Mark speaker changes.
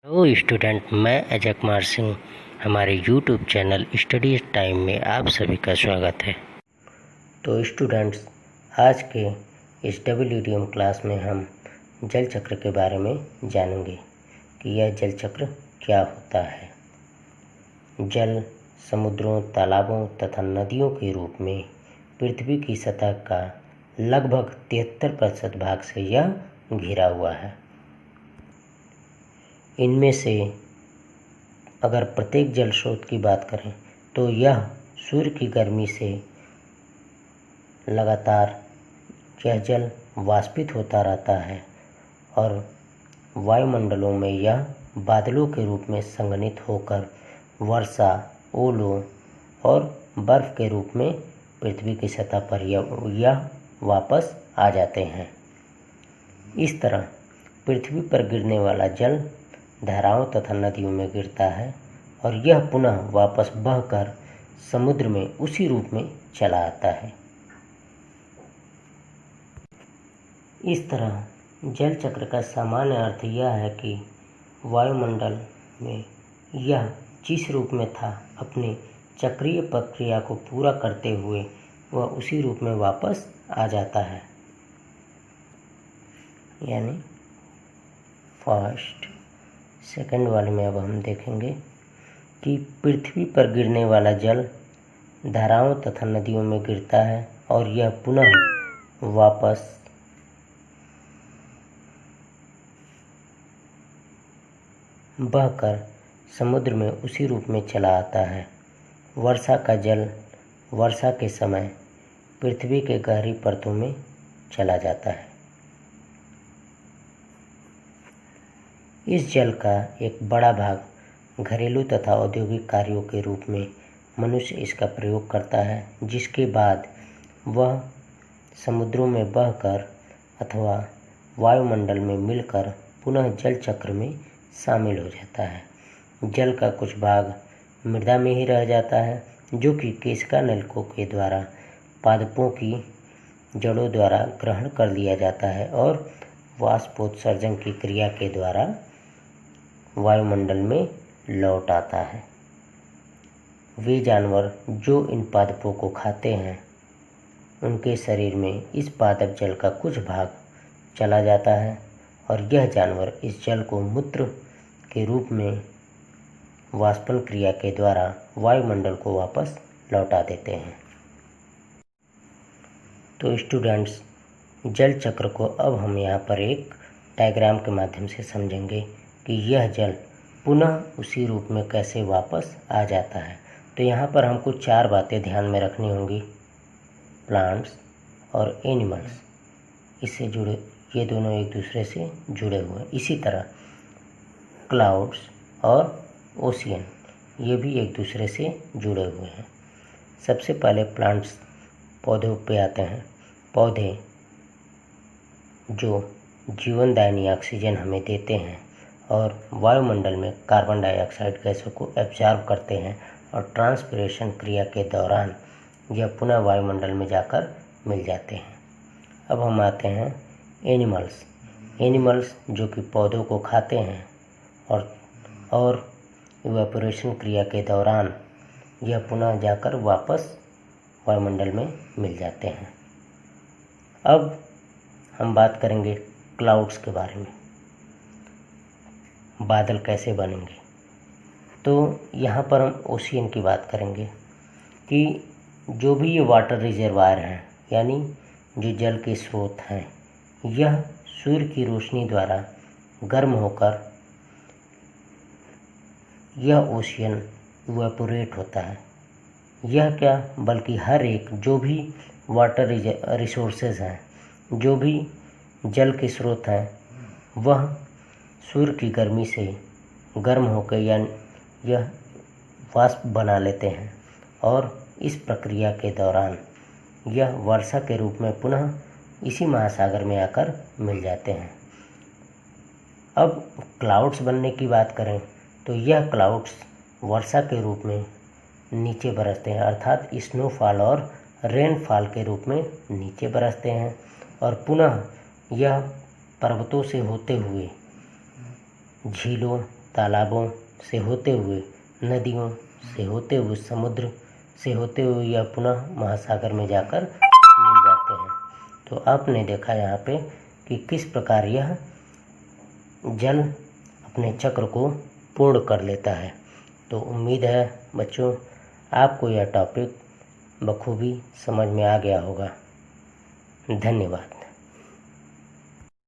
Speaker 1: Hello student, मैं अजय कुमार सिंह हमारे YouTube channel study time में आप सभी का स्वागत है। तो स्टूडेंट्स, आज के इस WDM क्लास में हम जल चक्र के बारे में जानेंगे कि यह जल चक्र क्या होता है। जल समुद्रों, तालाबों तथा नदियों के रूप में पृथ्वी की सतह का लगभग 73% भाग से यह घिरा हुआ है। इनमें से अगर प्रत्येक जल स्रोत की बात करें तो यह सूर्य की गर्मी से लगातार यह जल वाष्पित होता रहता है और वायुमंडलों में यह बादलों के रूप में संघनित होकर वर्षा, ओलों और बर्फ के रूप में पृथ्वी की सतह पर यह वापस आ जाते हैं। इस तरह पृथ्वी पर गिरने वाला जल धाराओं तथा नदियों में गिरता है और यह पुनः वापस बहकर समुद्र में उसी रूप में चला आता है। इस तरह जल चक्र का सामान्य अर्थ यह है कि वायुमंडल में यह जिस रूप में था, अपनी चक्रीय प्रक्रिया को पूरा करते हुए वह उसी रूप में वापस आ जाता है। यानी फर्स्ट सेकंड वाले में अब हम देखेंगे कि पृथ्वी पर गिरने वाला जल धाराओं तथा नदियों में गिरता है और यह पुनः वापस बहकर समुद्र में उसी रूप में चला आता है। वर्षा का जल वर्षा के समय पृथ्वी के गहरी परतों में चला जाता है। इस जल का एक बड़ा भाग घरेलू तथा औद्योगिक कार्यों के रूप में मनुष्य इसका प्रयोग करता है, जिसके बाद वह समुद्रों में बहकर अथवा वायुमंडल में मिलकर पुनः जल चक्र में शामिल हो जाता है। जल का कुछ भाग मृदा में ही रह जाता है, जो कि केशिका नलिकाओं के द्वारा पादपों की जड़ों द्वारा ग्रहण कर लिया जाता है और वाष्पोत्सर्जन की क्रिया के द्वारा वायुमंडल में लौट आता है। वे जानवर जो इन पादपों को खाते हैं, उनके शरीर में इस पादप जल का कुछ भाग चला जाता है और यह जानवर इस जल को मूत्र के रूप में वाष्पन क्रिया के द्वारा वायुमंडल को वापस लौटा देते हैं। तो स्टूडेंट्स, जल चक्र को अब हम यहाँ पर एक डायग्राम के माध्यम से समझेंगे कि यह जल पुनः उसी रूप में कैसे वापस आ जाता है। तो यहाँ पर हमको 4 बातें ध्यान में रखनी होंगी। प्लांट्स और एनिमल्स, इससे जुड़े, ये दोनों एक दूसरे से जुड़े हुए हैं। इसी तरह क्लाउड्स और ओशियन, ये भी एक दूसरे से जुड़े हुए हैं। सबसे पहले प्लांट्स, पौधों पे आते हैं। पौधे जो जीवनदायिनी ऑक्सीजन हमें देते हैं और वायुमंडल में कार्बन डाइऑक्साइड गैसों को एब्जॉर्ब करते हैं और ट्रांसपिरेशन क्रिया के दौरान यह पुनः वायुमंडल में जाकर मिल जाते हैं। अब हम आते हैं एनिमल्स। एनिमल्स जो कि पौधों को खाते हैं और इवेपोरेशन क्रिया के दौरान यह पुनः जाकर वापस वायुमंडल में मिल जाते हैं। अब हम बात करेंगे क्लाउड्स के बारे में। बादल कैसे बनेंगे? तो यहाँ पर हम ओशियन की बात करेंगे कि जो भी ये वाटर रिजर्वायर हैं, यानी जो जल के स्रोत हैं, यह सूर्य की रोशनी द्वारा गर्म होकर यह ओशियन इवेपोरेट होता है। यह क्या, बल्कि हर एक जो भी वाटर रिसोर्सेज हैं, जो भी जल के स्रोत हैं, वह सूर्य की गर्मी से गर्म होकर यह वाष्प बना लेते हैं और इस प्रक्रिया के दौरान यह वर्षा के रूप में पुनः इसी महासागर में आकर मिल जाते हैं। अब क्लाउड्स बनने की बात करें तो यह क्लाउड्स वर्षा के रूप में नीचे बरसते हैं, अर्थात स्नोफॉल और रेनफॉल के रूप में नीचे बरसते हैं और पुनः यह पर्वतों से होते हुए झीलों तालाबों से होते हुए, नदियों से होते हुए, समुद्र से होते हुए या पुनः महासागर में जाकर मिल जाते हैं। तो आपने देखा यहाँ पे कि किस प्रकार यह जल अपने चक्र को पूर्ण कर लेता है। तो उम्मीद है बच्चों आपको यह टॉपिक बखूबी समझ में आ गया होगा। धन्यवाद।